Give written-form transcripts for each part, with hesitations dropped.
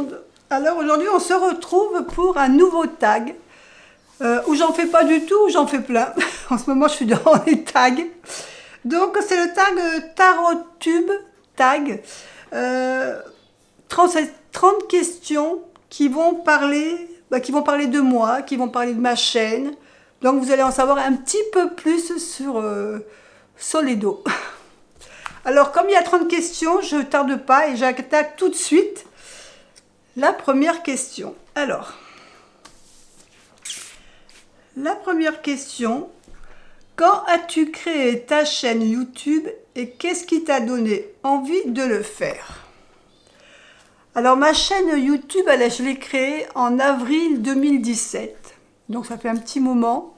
monde. Alors aujourd'hui on se retrouve pour un nouveau tag où j'en fais pas du tout, où j'en fais plein. En ce moment je suis dans les tags. Donc c'est le tag TarotTube tag. 30 questions qui vont parler de moi, qui vont parler de ma chaîne. Donc vous allez en savoir un petit peu plus sur Soledo. Alors comme il y a 30 questions, je ne tarde pas et j'attaque tout de suite la première question. Alors, la première question, quand as-tu créé ta chaîne YouTube et qu'est-ce qui t'a donné envie de le faire? Alors ma chaîne YouTube, je l'ai créée en avril 2017, donc ça fait un petit moment.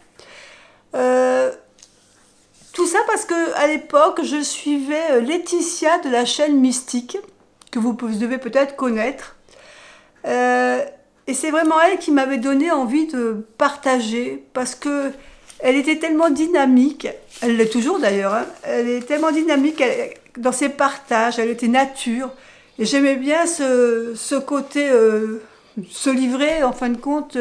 Tout ça parce que à l'époque, je suivais Laetitia de la chaîne Mystique, que vous devez peut-être connaître. Et c'est vraiment elle qui m'avait donné envie de partager, parce que elle était tellement dynamique, elle l'est toujours d'ailleurs, hein, elle est tellement dynamique dans ses partages, elle était nature. Et j'aimais bien ce côté, se livrer en fin de compte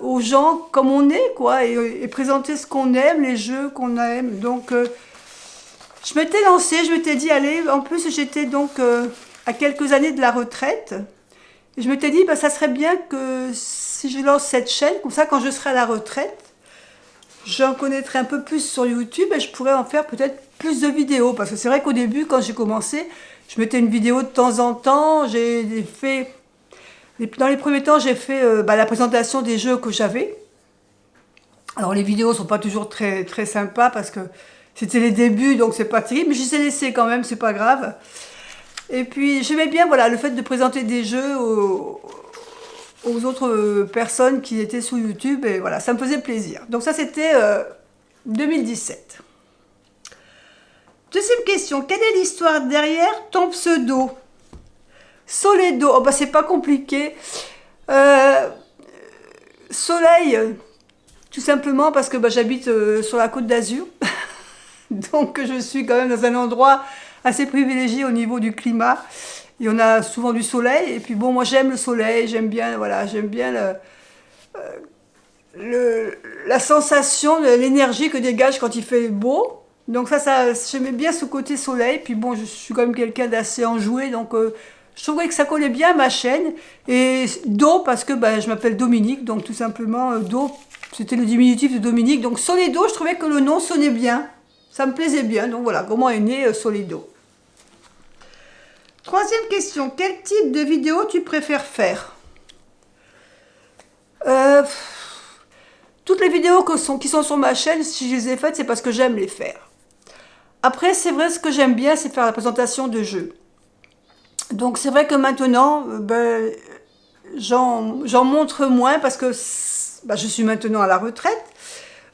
aux gens comme on est, quoi, et présenter ce qu'on aime, les jeux qu'on aime. Donc je m'étais lancée, je m'étais dit, allez, en plus j'étais donc à quelques années de la retraite, et je m'étais dit, bah, ça serait bien que si je lance cette chaîne, comme ça quand je serai à la retraite, j'en connaîtrai un peu plus sur YouTube et je pourrais en faire peut-être plus de vidéos. Parce que c'est vrai qu'au début, quand j'ai commencé, je mettais une vidéo de temps en temps. Dans les premiers temps, j'ai fait la présentation des jeux que j'avais. Alors les vidéos ne sont pas toujours très, très sympas parce que c'était les débuts, donc c'est pas terrible. Mais je les ai laissées quand même, c'est pas grave. Et puis j'aimais bien le fait de présenter des jeux aux autres personnes qui étaient sur YouTube. Et voilà, ça me faisait plaisir. Donc ça, c'était 2017. Deuxième question, quelle est l'histoire derrière ton pseudo? Soledo, oh bah c'est pas compliqué. Soleil, tout simplement parce que j'habite sur la Côte d'Azur. Donc je suis quand même dans un endroit assez privilégié au niveau du climat. Et on a souvent du soleil. Et puis bon, moi j'aime le soleil, j'aime bien la sensation, l'énergie que dégage quand il fait beau. Donc ça j'aimais bien ce côté soleil. Puis bon, je suis quand même quelqu'un d'assez enjoué, donc je trouvais que ça collait bien à ma chaîne. Et Do, parce que je m'appelle Dominique, donc tout simplement Do, c'était le diminutif de Dominique. Donc Soledo, je trouvais que le nom sonnait bien, ça me plaisait bien. Donc voilà comment est né Soledo. Troisième question, quel type de vidéo tu préfères faire? Toutes les vidéos qui sont sur ma chaîne, si je les ai faites, c'est parce que j'aime les faire. Après, c'est vrai, ce que j'aime bien, c'est faire la présentation de jeux. Donc c'est vrai que maintenant, j'en montre moins parce que je suis maintenant à la retraite.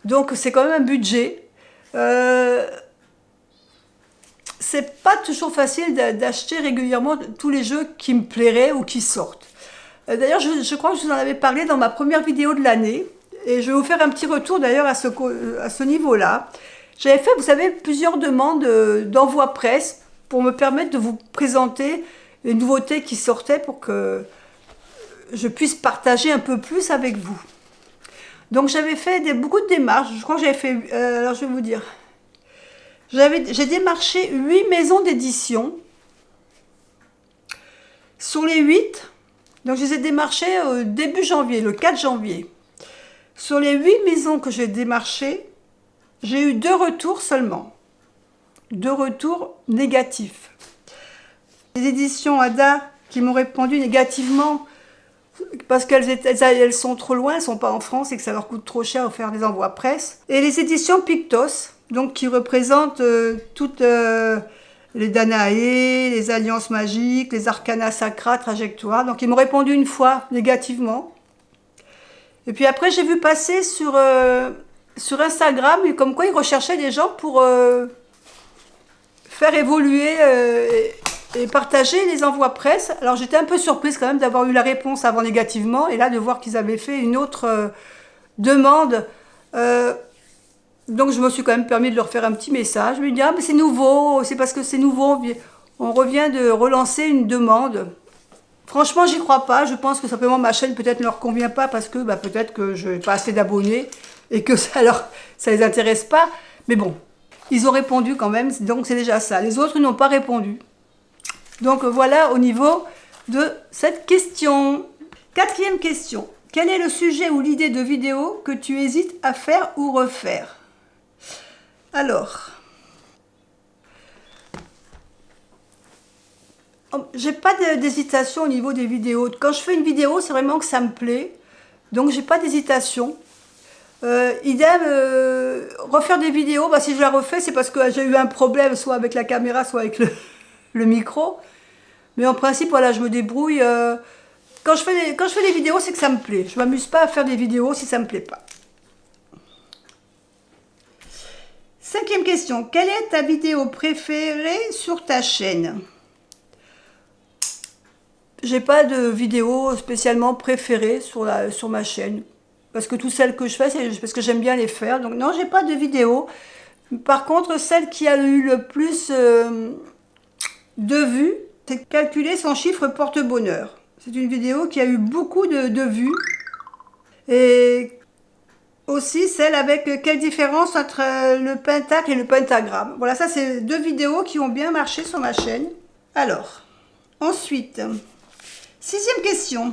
Donc c'est quand même un budget. C'est pas toujours facile d'acheter régulièrement tous les jeux qui me plairaient ou qui sortent. D'ailleurs, je crois que je vous en avais parlé dans ma première vidéo de l'année. Et je vais vous faire un petit retour d'ailleurs à ce niveau-là. J'avais fait, vous savez, plusieurs demandes d'envoi presse pour me permettre de vous présenter les nouveautés qui sortaient pour que je puisse partager un peu plus avec vous. Donc j'avais fait beaucoup de démarches. Je crois que j'avais fait, alors je vais vous dire, j'ai démarché 8 maisons d'édition. Sur les 8, donc je les ai démarchées début janvier, le 4 janvier. Sur les 8 maisons que j'ai démarchées, j'ai eu 2 retours seulement. 2 retours négatifs. Les éditions Ada qui m'ont répondu négativement parce qu'elles sont trop loin, elles ne sont pas en France et que ça leur coûte trop cher de faire des envois presse. Et les éditions Pictos, donc qui représentent toutes les Danae, les Alliances magiques, les Arcana Sacra, Trajectoire. Donc ils m'ont répondu une fois négativement. Et puis après, j'ai vu passer sur Instagram, comme quoi ils recherchaient des gens pour faire évoluer et partager les envois presse. Alors j'étais un peu surprise quand même d'avoir eu la réponse avant négativement, et là de voir qu'ils avaient fait une autre demande. Donc je me suis quand même permis de leur faire un petit message. Je me dis, ah mais c'est nouveau, c'est parce que c'est nouveau, on revient de relancer une demande. Franchement, j'y crois pas. Je pense que simplement ma chaîne peut-être ne leur convient pas parce que peut-être que je n'ai pas assez d'abonnés et que ça les intéresse pas. Mais bon, ils ont répondu quand même, donc c'est déjà ça. Les autres n'ont pas répondu. Donc voilà au niveau de cette question. Quatrième question. Quel est le sujet ou l'idée de vidéo que tu hésites à faire ou refaire? Alors, j'ai pas d'hésitation au niveau des vidéos. Quand je fais une vidéo, c'est vraiment que ça me plaît. Donc j'ai pas d'hésitation. Idem, refaire des vidéos, si je la refais, c'est parce que j'ai eu un problème, soit avec la caméra, soit avec le micro. Mais en principe, voilà, je me débrouille. Quand je fais des vidéos, c'est que ça me plaît. Je m'amuse pas à faire des vidéos si ça me plaît pas. Cinquième question. Quelle est ta vidéo préférée sur ta chaîne? J'ai pas de vidéo spécialement préférée sur ma chaîne. Parce que toutes celles que je fais, c'est parce que j'aime bien les faire. Donc non, j'ai pas de vidéo. Par contre, celle qui a eu le plus de vues, c'est calculer son chiffre porte-bonheur. C'est une vidéo qui a eu beaucoup de vues. Et aussi celle avec quelle différence entre le pentacle et le pentagramme. Voilà, ça c'est deux vidéos qui ont bien marché sur ma chaîne. Alors, ensuite, sixième question.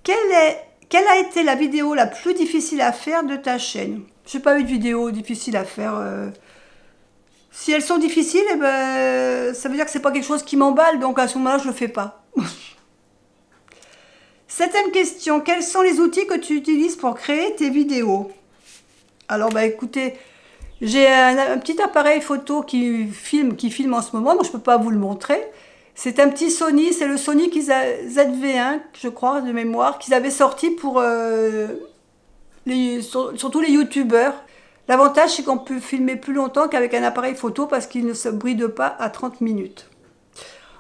Quelle a été la vidéo la plus difficile à faire de ta chaîne? Je n'ai pas eu de vidéo difficile à faire. Si elles sont difficiles, eh ben, ça veut dire que c'est pas quelque chose qui m'emballe, donc à ce moment-là, je le fais pas. Septième question. Quels sont les outils que tu utilises pour créer tes vidéos? Alors, écoutez, j'ai un petit appareil photo qui filme en ce moment, donc je ne peux pas vous le montrer. C'est un petit Sony, c'est le Sony ZV1, je crois, de mémoire, qu'ils avaient sorti pour surtout les youtubeurs. L'avantage, c'est qu'on peut filmer plus longtemps qu'avec un appareil photo parce qu'il ne se bride pas à 30 minutes.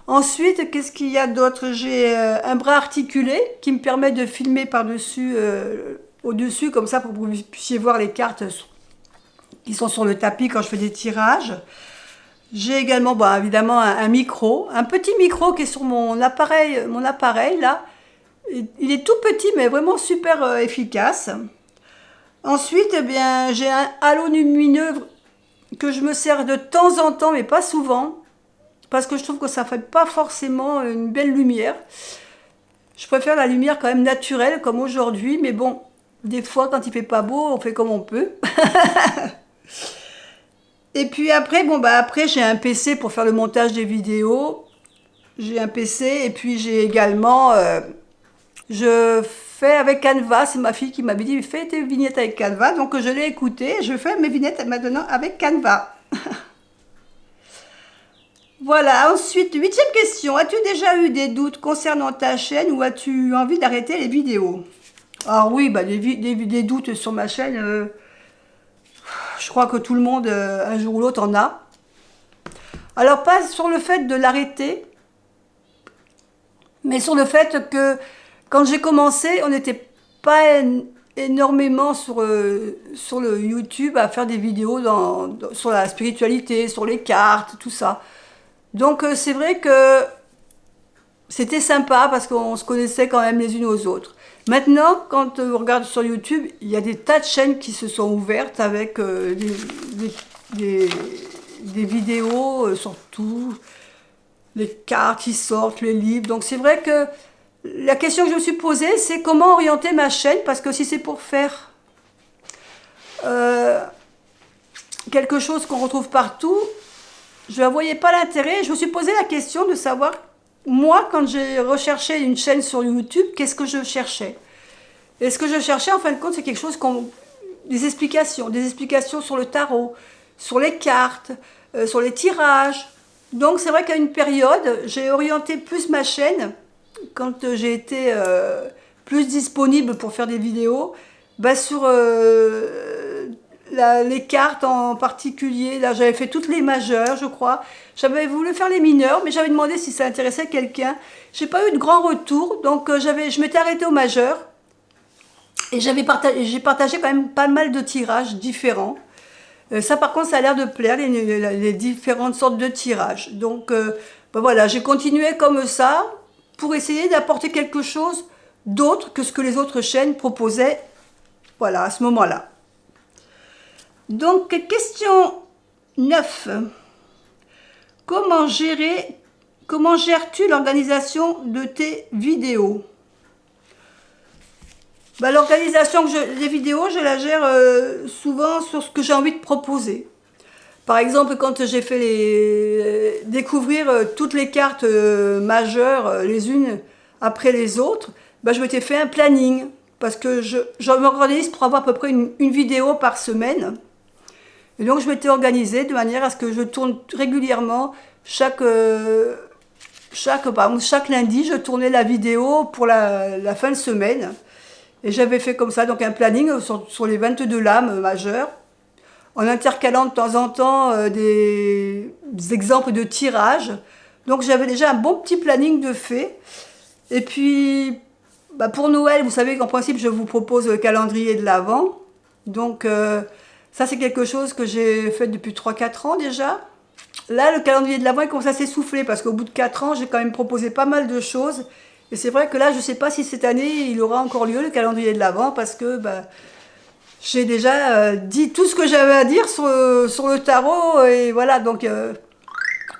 Ensuite, qu'est-ce qu'il y a d'autre? J'ai un bras articulé qui me permet de filmer par-dessus, au-dessus, comme ça, pour que vous puissiez voir les cartes qui sont sur le tapis quand je fais des tirages. J'ai également, évidemment, un micro, un petit micro qui est sur mon appareil là. Il est tout petit, mais vraiment super efficace. Ensuite, j'ai un halo lumineux que je me sers de temps en temps, mais pas souvent, parce que je trouve que ça ne fait pas forcément une belle lumière. Je préfère la lumière quand même naturelle, comme aujourd'hui, mais bon, des fois, quand il fait pas beau, on fait comme on peut. Et puis après, après j'ai un PC pour faire le montage des vidéos. J'ai un PC et puis j'ai également, je fais avec Canva. C'est ma fille qui m'avait dit, fais tes vignettes avec Canva. Donc je l'ai écouté. Je fais mes vignettes maintenant avec Canva. Voilà. Ensuite, huitième question. As-tu déjà eu des doutes concernant ta chaîne ou as-tu envie d'arrêter les vidéos? Alors oui, des doutes sur ma chaîne. Je crois que tout le monde, un jour ou l'autre, en a. Alors, pas sur le fait de l'arrêter, mais sur le fait que, quand j'ai commencé, on n'était pas énormément sur le YouTube à faire des vidéos sur la spiritualité, sur les cartes, tout ça. Donc, c'est vrai que c'était sympa parce qu'on se connaissait quand même les unes aux autres. Maintenant, quand on regarde sur YouTube, il y a des tas de chaînes qui se sont ouvertes avec des vidéos sur tout, les cartes qui sortent, les livres. Donc c'est vrai que la question que je me suis posée, c'est comment orienter ma chaîne, parce que si c'est pour faire quelque chose qu'on retrouve partout, je ne voyais pas l'intérêt. Je me suis posé la question de savoir, moi, quand j'ai recherché une chaîne sur YouTube, qu'est-ce que je cherchais? Et ce que je cherchais, en fin de compte, c'est quelque chose des explications sur le tarot, sur les cartes, sur les tirages. Donc c'est vrai qu'à une période, j'ai orienté plus ma chaîne, quand j'ai été plus disponible pour faire des vidéos, sur les cartes en particulier. Là, j'avais fait toutes les majeures, je crois. J'avais voulu faire les mineures, mais j'avais demandé si ça intéressait quelqu'un. J'ai pas eu de grand retour, donc je m'étais arrêtée aux majeures. Et j'ai partagé quand même pas mal de tirages différents. Ça, par contre, ça a l'air de plaire, les différentes sortes de tirages. Donc, Ben voilà, j'ai continué comme ça pour essayer d'apporter quelque chose d'autre que ce que les autres chaînes proposaient, voilà, à ce moment-là. Donc, question 9. Comment gères-tu l'organisation de tes vidéos? Ben, l'organisation des vidéos, je la gère souvent sur ce que j'ai envie de proposer. Par exemple, quand j'ai fait découvrir toutes les cartes majeures, les unes après les autres, ben, je m'étais fait un planning. Parce que je m'organise pour avoir à peu près une vidéo par semaine. Et donc, je m'étais organisée de manière à ce que je tourne régulièrement. Chaque lundi, je tournais la vidéo pour la fin de semaine. Et j'avais fait comme ça, donc un planning sur les 22 lames majeures, en intercalant de temps en temps des exemples de tirage. Donc, j'avais déjà un bon petit planning de fait. Et puis, bah pour Noël, vous savez qu'en principe, je vous propose le calendrier de l'Avent. Donc, ça, c'est quelque chose que j'ai fait depuis 3-4 ans déjà. Là, le calendrier de l'Avent, il commence à s'essouffler parce qu'au bout de 4 ans, j'ai quand même proposé pas mal de choses. Et c'est vrai que là, je ne sais pas si cette année, il aura encore lieu, le calendrier de l'Avent, parce que bah, j'ai déjà dit tout ce que j'avais à dire sur le tarot. Et voilà, donc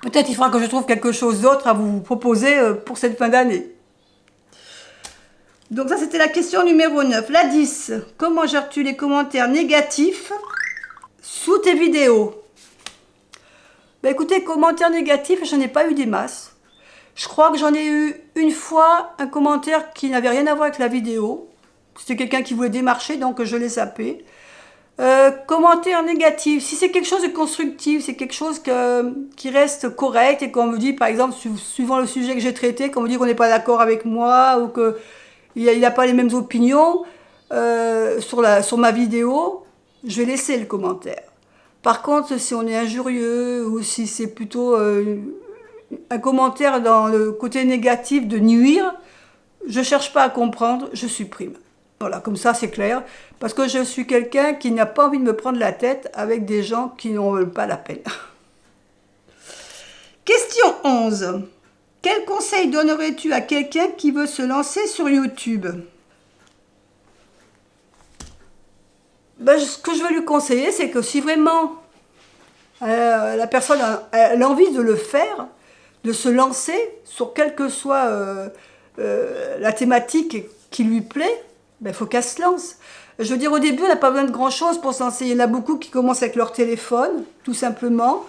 peut-être il faudra que je trouve quelque chose d'autre à vous proposer pour cette fin d'année. Donc ça, c'était la question numéro 9. La 10. Comment gères-tu les commentaires négatifs sous tes vidéos? Ben écoutez, commentaires négatifs, j'en ai pas eu des masses. Je crois que j'en ai eu une fois un commentaire qui n'avait rien à voir avec la vidéo. C'était quelqu'un qui voulait démarcher, donc je l'ai zappé. Commentaires négatifs, si c'est quelque chose de constructif, c'est quelque chose qui reste correct et qu'on me dit, par exemple, suivant le sujet que j'ai traité, qu'on me dit qu'on n'est pas d'accord avec moi ou que il n'a pas les mêmes opinions sur ma vidéo, je vais laisser le commentaire. Par contre, si on est injurieux ou si c'est plutôt un commentaire dans le côté négatif de nuire, je ne cherche pas à comprendre, je supprime. Voilà, comme ça c'est clair, parce que je suis quelqu'un qui n'a pas envie de me prendre la tête avec des gens qui n'en veulent pas la peine. Question 11. Quel conseil donnerais-tu à quelqu'un qui veut se lancer sur YouTube? Ben, ce que je veux lui conseiller, c'est que si vraiment la personne a l'envie de le faire, de se lancer sur quelle que soit la thématique qui lui plaît, ben, faut qu'elle se lance. Je veux dire, au début, on n'a pas besoin de grand-chose pour se lancer. Il y en a beaucoup qui commencent avec leur téléphone, tout simplement.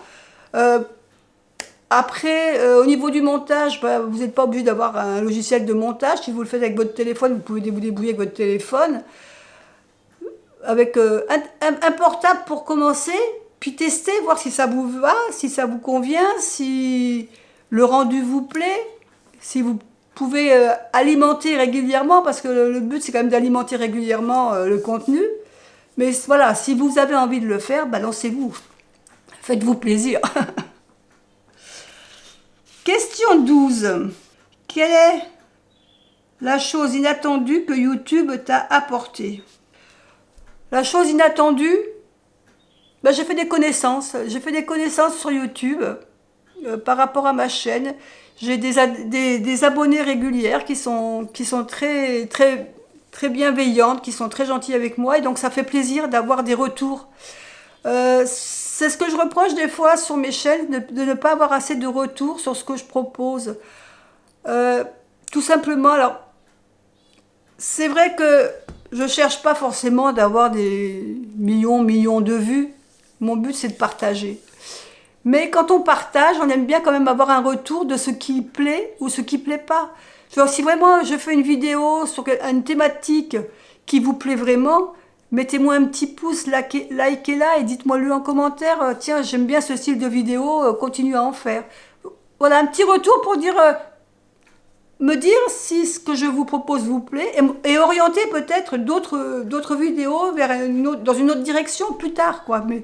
Après, au niveau du montage, bah, vous n'êtes pas obligé d'avoir un logiciel de montage. Si vous le faites avec votre téléphone, vous pouvez vous débrouiller avec votre téléphone. Avec un portable pour commencer, puis tester, voir si ça vous va, si ça vous convient, si le rendu vous plaît, si vous pouvez alimenter régulièrement, parce que le but c'est quand même d'alimenter régulièrement le contenu. Mais voilà, si vous avez envie de le faire, bah, lancez-vous. Faites-vous plaisir. Question 12. Quelle est la chose inattendue que YouTube t'a apportée? La chose inattendue, ben j'ai fait des connaissances. J'ai fait des connaissances sur YouTube par rapport à ma chaîne. J'ai des abonnés régulières qui sont très, très, très bienveillantes, qui sont très gentilles avec moi. Et donc ça fait plaisir d'avoir des retours. C'est ce que je reproche des fois sur mes chaînes, de ne pas avoir assez de retours sur ce que je propose. Tout simplement, alors, c'est vrai que je ne cherche pas forcément d'avoir des millions de vues. Mon but, c'est de partager. Mais quand on partage, on aime bien quand même avoir un retour de ce qui plaît ou ce qui ne plaît pas. Genre, si vraiment je fais une vidéo sur une thématique qui vous plaît vraiment, mettez-moi un petit pouce, likez-la et dites-moi-le en commentaire. Tiens, j'aime bien ce style de vidéo, continue à en faire. Voilà, un petit retour pour me dire si ce que je vous propose vous plaît et orienter peut-être d'autres vidéos vers dans une autre direction plus tard, quoi. Mais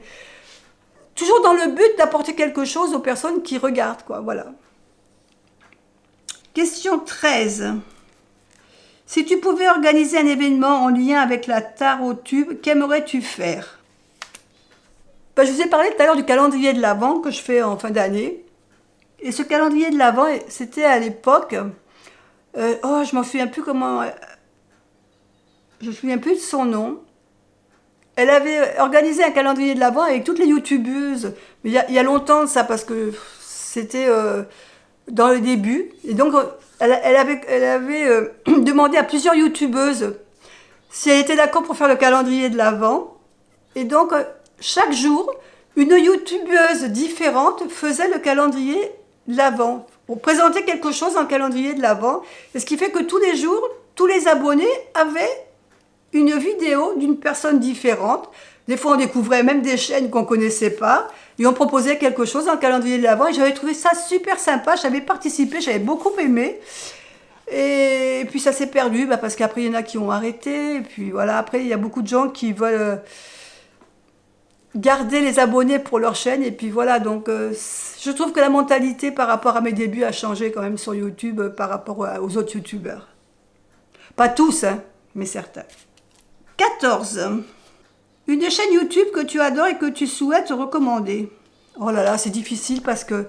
toujours dans le but d'apporter quelque chose aux personnes qui regardent, quoi. Voilà. Question 13. Si tu pouvais organiser un événement en lien avec la Tarot-Tube, qu'aimerais-tu faire? Ben, je vous ai parlé tout à l'heure du calendrier de l'Avent que je fais en fin d'année. Et ce calendrier de l'Avent, c'était à l'époque, oh, je m'en souviens plus comment, je me souviens plus de son nom. Elle avait organisé un calendrier de l'Avent avec toutes les youtubeuses. Il y a longtemps de ça, parce que c'était dans le début. Et donc, elle avait demandé à plusieurs youtubeuses si elle était d'accord pour faire le calendrier de l'Avent. Et donc, chaque jour, une youtubeuse différente faisait le calendrier de l'Avent. On présentait quelque chose dans le calendrier de l'Avent. Et ce qui fait que tous les jours, tous les abonnés avaient une vidéo d'une personne différente. Des fois, on découvrait même des chaînes qu'on ne connaissait pas. Et on proposait quelque chose dans le calendrier de l'Avent. Et j'avais trouvé ça super sympa. J'avais participé, j'avais beaucoup aimé. Et puis ça s'est perdu, parce qu'après, il y en a qui ont arrêté. Et puis voilà, après, il y a beaucoup de gens qui veulent garder les abonnés pour leur chaîne. Et puis voilà, donc je trouve que la mentalité par rapport à mes débuts a changé quand même sur YouTube par rapport aux autres youtubeurs. Pas tous, hein, mais certains. 14. Une chaîne YouTube que tu adores et que tu souhaites recommander. Oh là là, c'est difficile parce que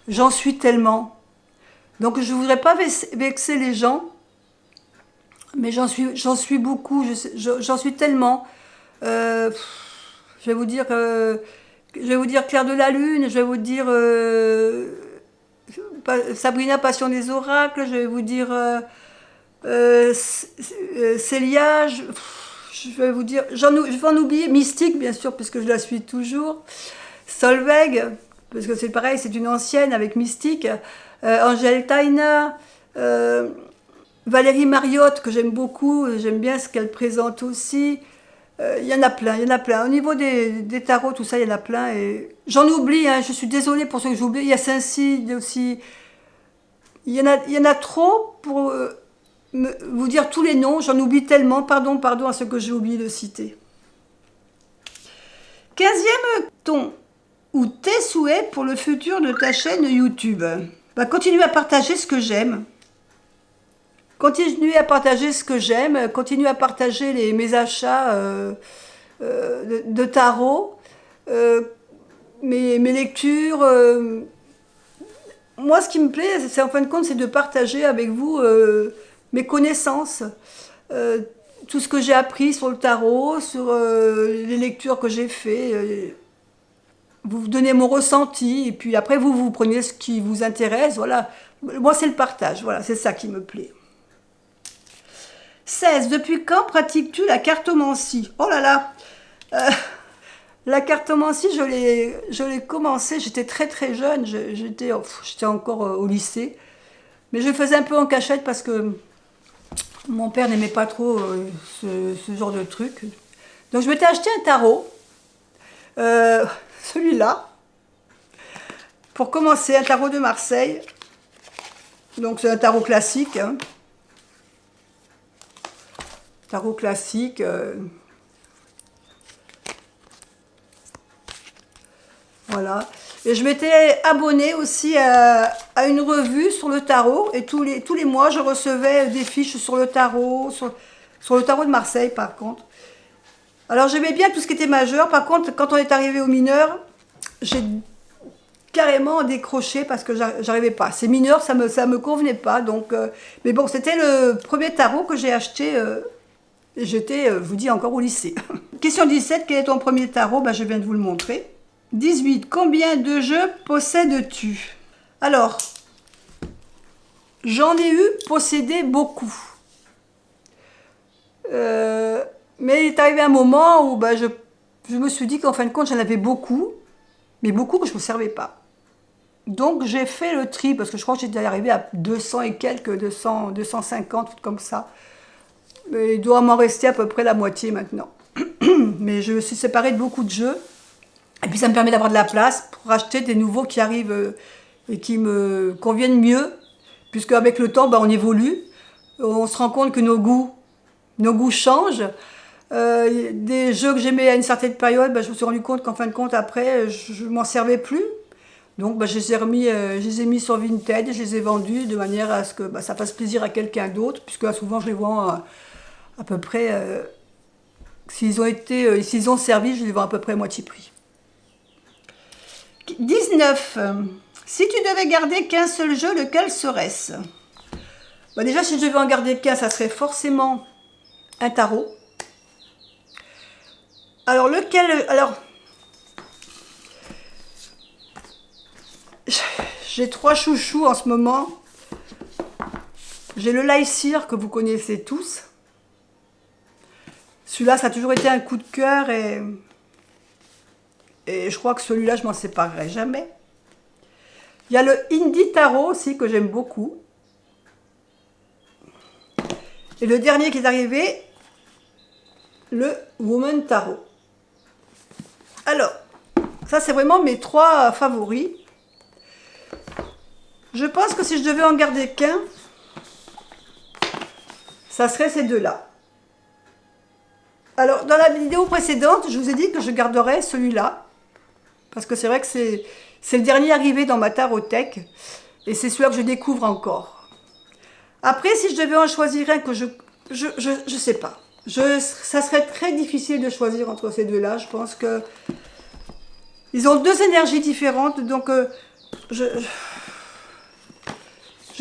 j'en suis tellement. Donc je ne voudrais pas vexer les gens, mais j'en suis beaucoup, j'en suis tellement. Je vais vous dire Claire de la Lune, je vais vous dire Sabrina Passion des Oracles, je vais vous dire Célia, je vais vous dire, je vais en oublier, Mystique bien sûr, puisque je la suis toujours, Solveig, parce que c'est pareil, c'est une ancienne avec Mystique, Angèle Taina, Valérie Mariotte, que j'aime beaucoup, j'aime bien ce qu'elle présente aussi. Il y en a plein, il y en a plein. Au niveau des tarots, tout ça, il y en a plein. Et j'en oublie, hein, je suis désolée pour ceux que j'oublie. Il y a Saint-Cide aussi. Il y en a trop pour vous dire tous les noms. J'en oublie tellement. Pardon à ceux que j'ai oublié de citer. 15e ton ou tes souhaits pour le futur de ta chaîne YouTube. Continue à partager ce que j'aime. Continuez à partager ce que j'aime, continuez à partager mes achats de tarot, mes lectures. Moi, ce qui me plaît, c'est en fin de compte, c'est de partager avec vous mes connaissances, tout ce que j'ai appris sur le tarot, sur les lectures que j'ai faites. Vous donnez mon ressenti, et puis après, vous prenez ce qui vous intéresse. Voilà. Moi, c'est le partage, voilà, c'est ça qui me plaît. 16. Depuis quand pratiques-tu la cartomancie? Oh là là, la cartomancie, je l'ai commencé, j'étais très jeune, j'étais encore au lycée. Mais je le faisais un peu en cachette parce que mon père n'aimait pas trop ce genre de truc. Donc je m'étais acheté un tarot, celui-là, pour commencer, un tarot de Marseille. Donc c'est un tarot classique, hein. Tarot classique. Voilà. Et je m'étais abonnée aussi à une revue sur le tarot. Et tous les mois, je recevais des fiches sur le tarot, sur le tarot de Marseille, par contre. Alors, j'aimais bien tout ce qui était majeur. Par contre, quand on est arrivé aux mineurs, j'ai carrément décroché parce que j'arrivais pas. Ces mineurs, ça me convenait pas. Donc, mais bon, c'était le premier tarot que j'ai acheté. J'étais, je vous dis, encore au lycée. Question 17, quel est ton premier tarot? Je viens de vous le montrer. 18, combien de jeux possèdes-tu? Alors, j'en ai possédé beaucoup. Mais il est arrivé un moment où je me suis dit qu'en fin de compte, j'en avais beaucoup, mais beaucoup que je ne me servais pas. Donc, j'ai fait le tri, parce que je crois que j'étais arrivé à 200 et quelques, 250, tout comme ça. Mais il doit m'en rester à peu près la moitié maintenant. Mais je me suis séparée de beaucoup de jeux. Et puis ça me permet d'avoir de la place pour acheter des nouveaux qui arrivent et qui me conviennent mieux. Puisque avec le temps, on évolue. On se rend compte que nos goûts changent. Des jeux que j'aimais à une certaine période, je me suis rendu compte qu'en fin de compte, après, je ne m'en servais plus. Donc je les ai mis sur Vinted, je les ai vendus de manière à ce que ça fasse plaisir à quelqu'un d'autre. Puisque souvent, je les vends à peu près, s'ils ont servi, je les vends à peu près à moitié prix. 19. Si tu devais garder qu'un seul jeu, lequel serait-ce? Bah déjà, si je devais en garder qu'un, ça serait forcément un tarot. Alors, lequel... Alors, j'ai 3 chouchous en ce moment. J'ai le Lycir que vous connaissez tous. Celui-là, ça a toujours été un coup de cœur et je crois que celui-là, je m'en séparerai jamais. Il y a le Indie Tarot aussi que j'aime beaucoup. Et le dernier qui est arrivé, le Woman Tarot. Alors, ça c'est vraiment mes 3 favoris. Je pense que si je devais en garder qu'un, ça serait ces deux-là. Alors, dans la vidéo précédente, je vous ai dit que je garderais celui-là. Parce que c'est vrai que c'est le dernier arrivé dans ma tarothèque. Et c'est celui-là que je découvre encore. Après, si je devais en choisir un que je sais pas. Ça serait très difficile de choisir entre ces deux-là. Je pense que ils ont 2 énergies différentes. Donc, je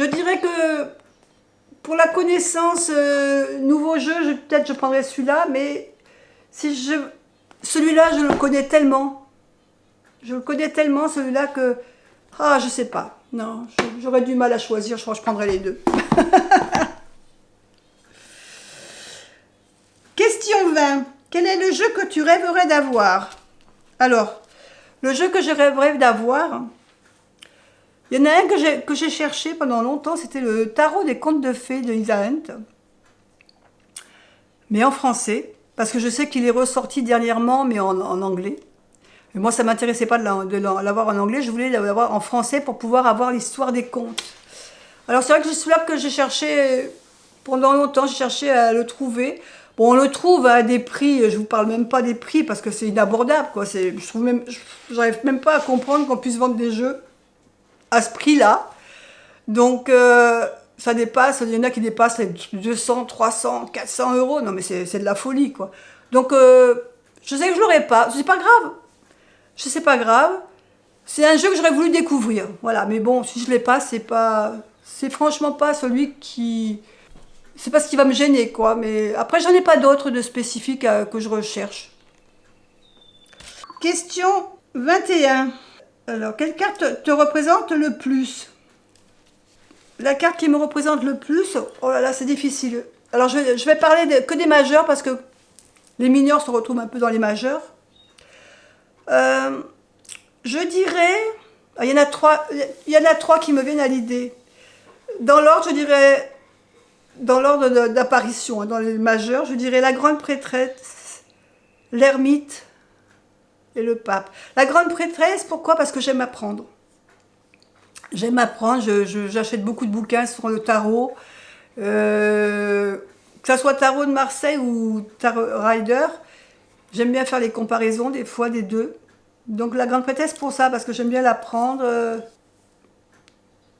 dirais que pour la connaissance nouveau jeu, peut-être je prendrais celui-là. Mais celui-là, je le connais tellement. Je le connais tellement, celui-là, que... Ah, je sais pas. Non, j'aurais du mal à choisir. Je crois que je prendrais les 2. Question 20. Quel est le jeu que tu rêverais d'avoir? Alors, le jeu que je rêverais d'avoir, il y en a un que j'ai cherché pendant longtemps, c'était le Tarot des Contes de Fées de Lisa Hunt. Mais en français, parce que je sais qu'il est ressorti dernièrement, mais en anglais. Et moi, ça ne m'intéressait pas de l'avoir en anglais, je voulais l'avoir en français pour pouvoir avoir l'histoire des contes. Alors c'est vrai que c'est celui-là que j'ai cherché pendant longtemps, j'ai cherché à le trouver. Bon, on le trouve à des prix, je ne vous parle même pas des prix parce que c'est inabordable, quoi. Je n'arrive même pas à comprendre qu'on puisse vendre des jeux à ce prix-là. Donc, ça dépasse, il y en a qui dépassent les 200, 300, 400 euros. Non, mais c'est de la folie, quoi. Donc, je sais que je ne l'aurai pas, c'est pas grave. C'est pas grave. C'est un jeu que j'aurais voulu découvrir. Voilà, mais bon, si je ne l'ai pas, c'est franchement pas celui qui... C'est pas ce qui va me gêner, quoi. Mais après, j'en ai pas d'autres de spécifiques que je recherche. Question 21. Alors, quelle carte te représente le plus? La carte qui me représente le plus, oh là là, c'est difficile. Alors, je vais parler que des majeurs, parce que les mineurs se retrouvent un peu dans les majeurs. Je dirais... Il y en a 3 qui me viennent à l'idée. Dans l'ordre, je dirais... Dans l'ordre d'apparition, dans les majeurs, je dirais la grande prêtresse, l'ermite et le pape. La grande prêtresse, pourquoi? Parce que j'aime apprendre. J'aime apprendre, j'achète beaucoup de bouquins sur le tarot. Que ce soit tarot de Marseille ou tarot Rider, j'aime bien faire les comparaisons des fois des deux. Donc la grande prêtresse pour ça, parce que j'aime bien l'apprendre.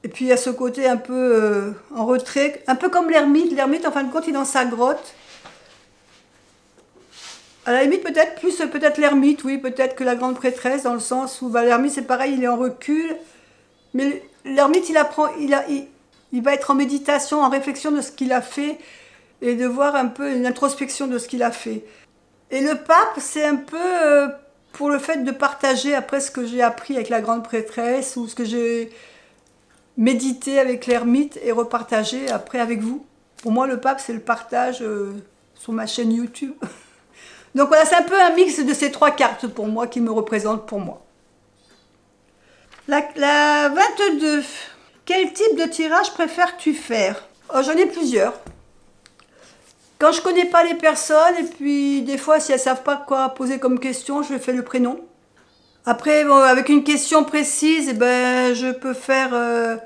Et puis il y a ce côté un peu en retrait, un peu comme l'ermite. L'ermite, en fin de compte, il est dans sa grotte. À la limite, peut-être l'ermite, oui, peut-être que la grande prêtresse, dans le sens où l'ermite, c'est pareil, il est en recul. Mais l'ermite, il va être en méditation, en réflexion de ce qu'il a fait, et de voir un peu une introspection de ce qu'il a fait. Et le pape, c'est un peu pour le fait de partager après ce que j'ai appris avec la grande prêtresse, ou ce que j'ai... méditer avec l'ermite et repartager après avec vous. Pour moi, le pape, c'est le partage sur ma chaîne YouTube. Donc voilà, c'est un peu un mix de ces 3 cartes pour moi, qui me représentent pour moi. La 22. Quel type de tirage préfères-tu faire? Oh, j'en ai plusieurs. Quand je connais pas les personnes, et puis des fois, si elles savent pas quoi poser comme question, je fais le prénom. Après, bon, avec une question précise, je peux faire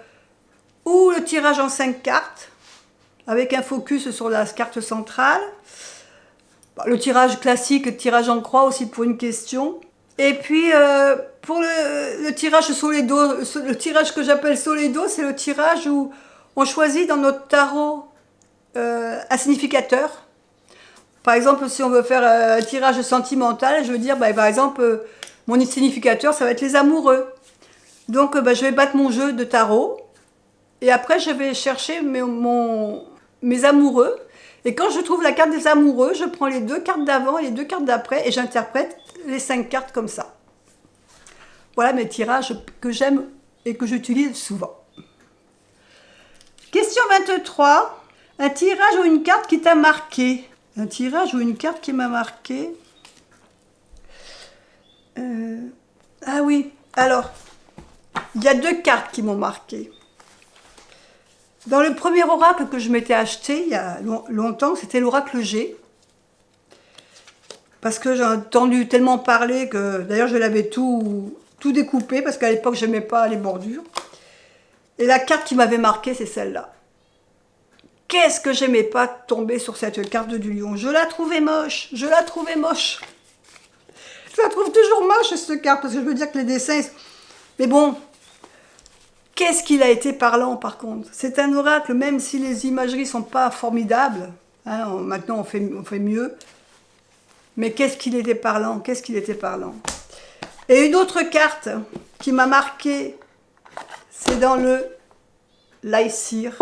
ou le tirage en 5 cartes, avec un focus sur la carte centrale. Le tirage classique, le tirage en croix aussi pour une question. Et puis, pour le tirage Soledo, le tirage que j'appelle Soledo, c'est le tirage où on choisit dans notre tarot un significateur. Par exemple, si on veut faire un tirage sentimental, je veux dire, par exemple, mon significateur, ça va être les amoureux. Donc je vais battre mon jeu de tarot. Et après, je vais chercher mes amoureux. Et quand je trouve la carte des amoureux, je prends les 2 cartes d'avant et les 2 cartes d'après. Et j'interprète les 5 cartes comme ça. Voilà mes tirages que j'aime et que j'utilise souvent. Question 23. Un tirage ou une carte qui t'a marqué. Un tirage ou une carte qui m'a marqué. Ah oui, alors, il y a 2 cartes qui m'ont marqué. Dans le premier oracle que je m'étais acheté il y a longtemps, c'était l'oracle G. Parce que j'ai entendu tellement parler que, d'ailleurs, je l'avais tout découpé, parce qu'à l'époque, je n'aimais pas les bordures. Et la carte qui m'avait marqué, c'est celle-là. Qu'est-ce que j'aimais pas tomber sur cette carte du lion. Je la trouvais moche, je la trouvais moche. Je la trouve toujours moche, cette carte, parce que je veux dire que les dessins... Mais bon, qu'est-ce qu'il a été parlant, par contre. C'est un oracle, même si les imageries sont pas formidables. Hein, maintenant, on fait mieux. Mais qu'est-ce qu'il était parlant, qu'est-ce qu'il était parlant. Et une autre carte qui m'a marqué, c'est dans le Lycir.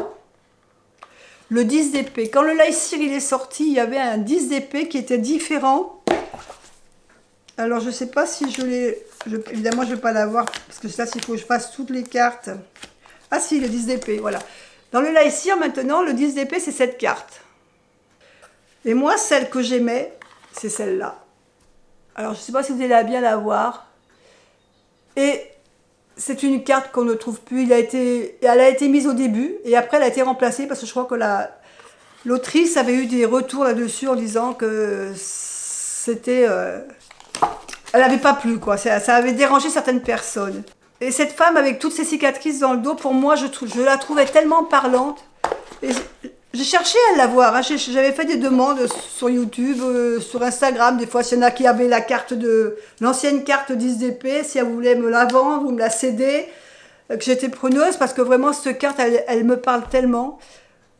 Le 10 d'épée. Quand le Lycir il est sorti, il y avait un 10 d'épée qui était différent. Alors, je ne sais pas si je l'ai... Évidemment, je ne vais pas l'avoir, parce que ça, s'il faut que je fasse toutes les cartes. Ah si, le 10 d'épée, voilà. Dans le Lycir, maintenant, le 10 d'épée, c'est cette carte. Et moi, celle que j'aimais, c'est celle-là. Alors, je ne sais pas si vous allez bien la voir. Et c'est une carte qu'on ne trouve plus. Elle a été mise au début, et après, elle a été remplacée, parce que je crois que l'autrice avait eu des retours là-dessus en disant que c'était... elle n'avait pas plu, quoi. Ça avait dérangé certaines personnes. Et cette femme, avec toutes ses cicatrices dans le dos, pour moi, je la trouvais tellement parlante. Et j'ai cherché à la voir. Hein. J'avais fait des demandes sur YouTube, sur Instagram, des fois, s'il y en a qui avaient l'ancienne carte 10 d'épée, si elle voulait me la vendre ou me la céder, que j'étais preneuse, parce que vraiment, cette carte, elle me parle tellement.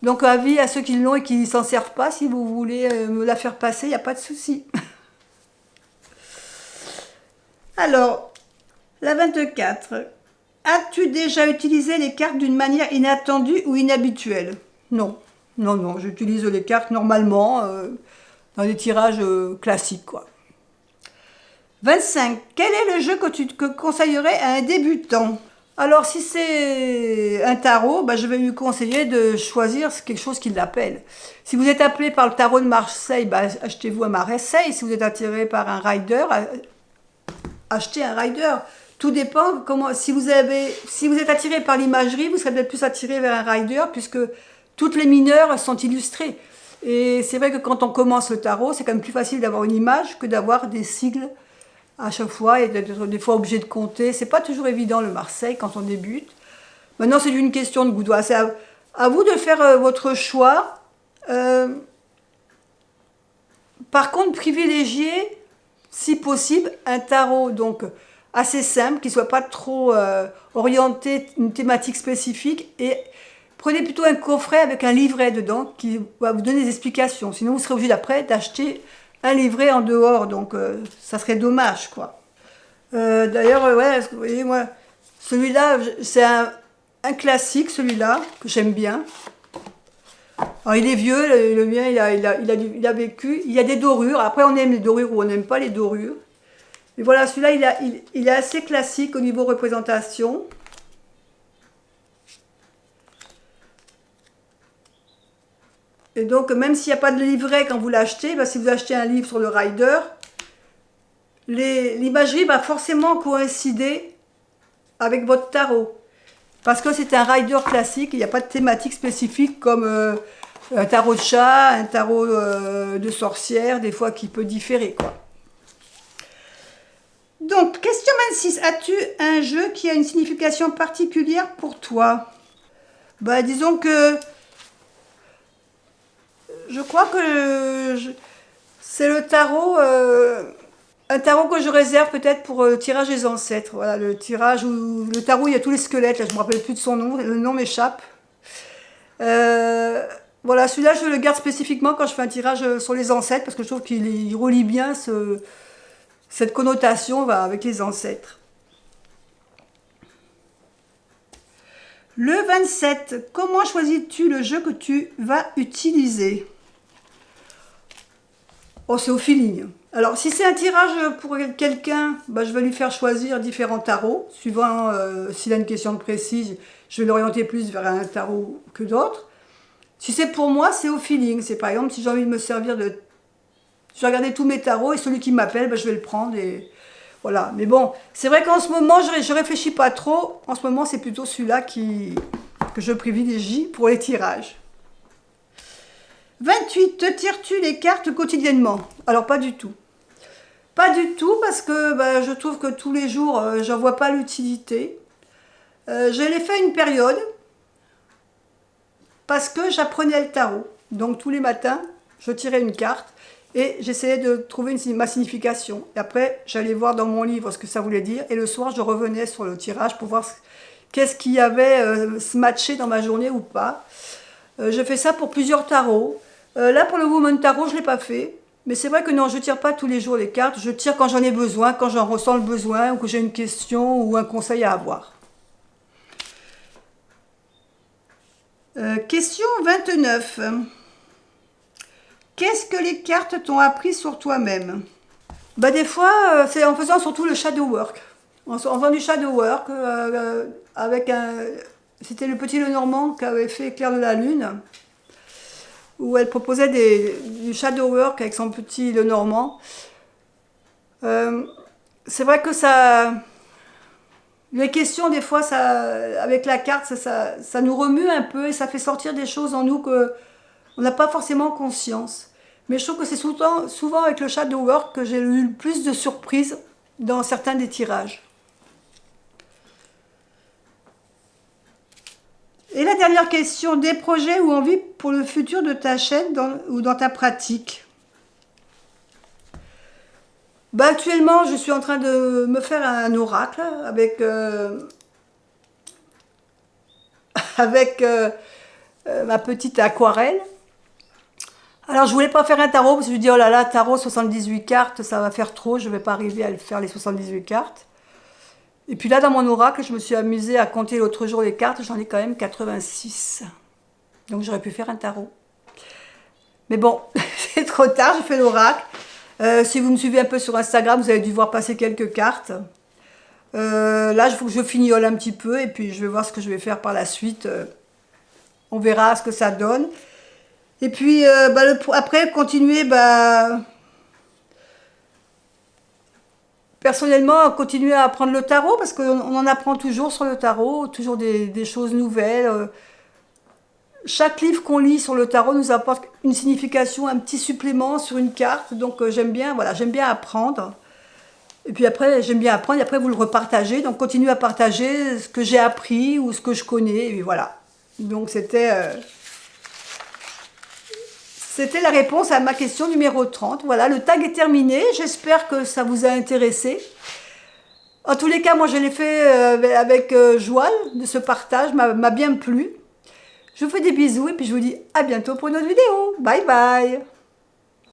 Donc, avis à ceux qui l'ont et qui ne s'en servent pas, si vous voulez me la faire passer, il n'y a pas de souci. Alors, la 24. As-tu déjà utilisé les cartes d'une manière inattendue ou inhabituelle? Non. Non, non, j'utilise les cartes normalement, dans des tirages classiques, quoi. 25. Quel est le jeu que tu conseillerais à un débutant? Alors, si c'est un tarot, je vais lui conseiller de choisir quelque chose qui l'appelle. Si vous êtes appelé par le tarot de Marseille, achetez-vous un Marseille. Si vous êtes attiré par un rider, achetez un rider. Tout dépend comment. Si vous êtes attiré par l'imagerie, vous serez peut-être plus attiré vers un rider, puisque toutes les mineurs sont illustrées. Et c'est vrai que quand on commence le tarot, c'est quand même plus facile d'avoir une image que d'avoir des sigles à chaque fois et d'être des fois obligé de compter. C'est pas toujours évident le Marseille quand on débute. Maintenant, c'est une question de goût. C'est à vous de faire votre choix. Par contre, privilégiez, si possible, un tarot donc assez simple, qui ne soit pas trop orienté, une thématique spécifique, et prenez plutôt un coffret avec un livret dedans qui va vous donner des explications. Sinon, vous serez obligé après d'acheter un livret en dehors, donc ça serait dommage, quoi. D'ailleurs, ouais, vous voyez, moi, celui-là, c'est un classique, celui-là, que j'aime bien. Alors, il est vieux, le mien, il a vécu. Il y a des dorures. Après, on aime les dorures ou on n'aime pas les dorures. Et voilà, celui-là, il est assez classique au niveau représentation. Et donc, même s'il n'y a pas de livret quand vous l'achetez, si vous achetez un livre sur le rider, l'imagerie va forcément coïncider avec votre tarot. Parce que c'est un rider classique, il n'y a pas de thématique spécifique comme un tarot de chat, un tarot de sorcière, des fois qui peut différer, quoi. Donc, question 26. As-tu un jeu qui a une signification particulière pour toi? Disons que je crois que c'est le tarot, un tarot que je réserve peut-être pour le tirage des ancêtres. Voilà, le tirage où le tarot, il y a tous les squelettes, là, je ne me rappelle plus de son nom, le nom m'échappe. Voilà, celui-là, je le garde spécifiquement quand je fais un tirage sur les ancêtres, parce que je trouve qu'il relie bien cette connotation avec les ancêtres. Le 27, comment choisis-tu le jeu que tu vas utiliser? Oh, c'est au feeling. Alors, si c'est un tirage pour quelqu'un, bah, je vais lui faire choisir différents tarots, suivant s'il a une question précise, je vais l'orienter plus vers un tarot que d'autres. Si c'est pour moi, c'est au feeling. C'est par exemple, si j'ai envie de me servir de... Je vais regarder tous mes tarots et celui qui m'appelle, bah, je vais le prendre et voilà. Mais bon, c'est vrai qu'en ce moment, je réfléchis pas trop. En ce moment, c'est plutôt celui-là que je privilégie pour les tirages. 28. Te tires-tu les cartes quotidiennement? Alors, pas du tout. Pas du tout, parce que bah, je trouve que tous les jours, j'en vois pas l'utilité. Je l'ai fait une période, parce que j'apprenais le tarot. Donc, tous les matins, je tirais une carte et j'essayais de trouver ma signification. Et après, j'allais voir dans mon livre ce que ça voulait dire. Et le soir, je revenais sur le tirage pour voir qu'est-ce qui avait se matché dans ma journée ou pas. Je fais ça pour plusieurs tarots. Là, pour le Woman Tarot, je ne l'ai pas fait. Mais c'est vrai que non, je ne tire pas tous les jours les cartes. Je tire quand j'en ai besoin, quand j'en ressens le besoin, ou que j'ai une question ou un conseil à avoir. Question 29. Qu'est-ce que les cartes t'ont appris sur toi-même? Bah, des fois, c'est en faisant surtout le shadow work. En faisant du shadow work, avec un... C'était le petit Lenormand qui avait fait Clair de la Lune, où elle proposait du shadow work avec son petit Lenormand. C'est vrai que ça... Les questions, des fois, avec la carte, ça nous remue un peu et ça fait sortir des choses en nous qu'on n'a pas forcément conscience. Mais je trouve que c'est souvent avec le shadow work que j'ai eu le plus de surprises dans certains des tirages. Et la dernière question, des projets ou envies pour le futur de ta chaîne ou dans ta pratique? Bah, actuellement, je suis en train de me faire un oracle avec, ma petite aquarelle. Alors, je voulais pas faire un tarot parce que je me dis, oh là là, tarot 78 cartes, ça va faire trop, je vais pas arriver à le faire les 78 cartes. Et puis là, dans mon oracle, je me suis amusée à compter l'autre jour les cartes, j'en ai quand même 86. Donc, j'aurais pu faire un tarot. Mais bon, c'est trop tard, j'ai fait l'oracle. Si vous me suivez un peu sur Instagram, vous avez dû voir passer quelques cartes. Là, il faut que je fignole un petit peu et puis je vais voir ce que je vais faire par la suite. On verra ce que ça donne. Et puis, après, continuer, personnellement, continuer à apprendre le tarot, parce qu'on en apprend toujours sur le tarot, toujours des choses nouvelles. Chaque livre qu'on lit sur le tarot nous apporte une signification, un petit supplément sur une carte. Donc, j'aime bien, voilà, j'aime bien apprendre. Et puis après, j'aime bien apprendre, et après, vous le repartagez. Donc, continuez à partager ce que j'ai appris ou ce que je connais, et puis voilà. Donc, c'était la réponse à ma question numéro 30. Voilà, le tag est terminé. J'espère que ça vous a intéressé. En tous les cas, moi, je l'ai fait avec joie de ce partage. M'a bien plu. Je vous fais des bisous et puis je vous dis à bientôt pour une autre vidéo. Bye bye.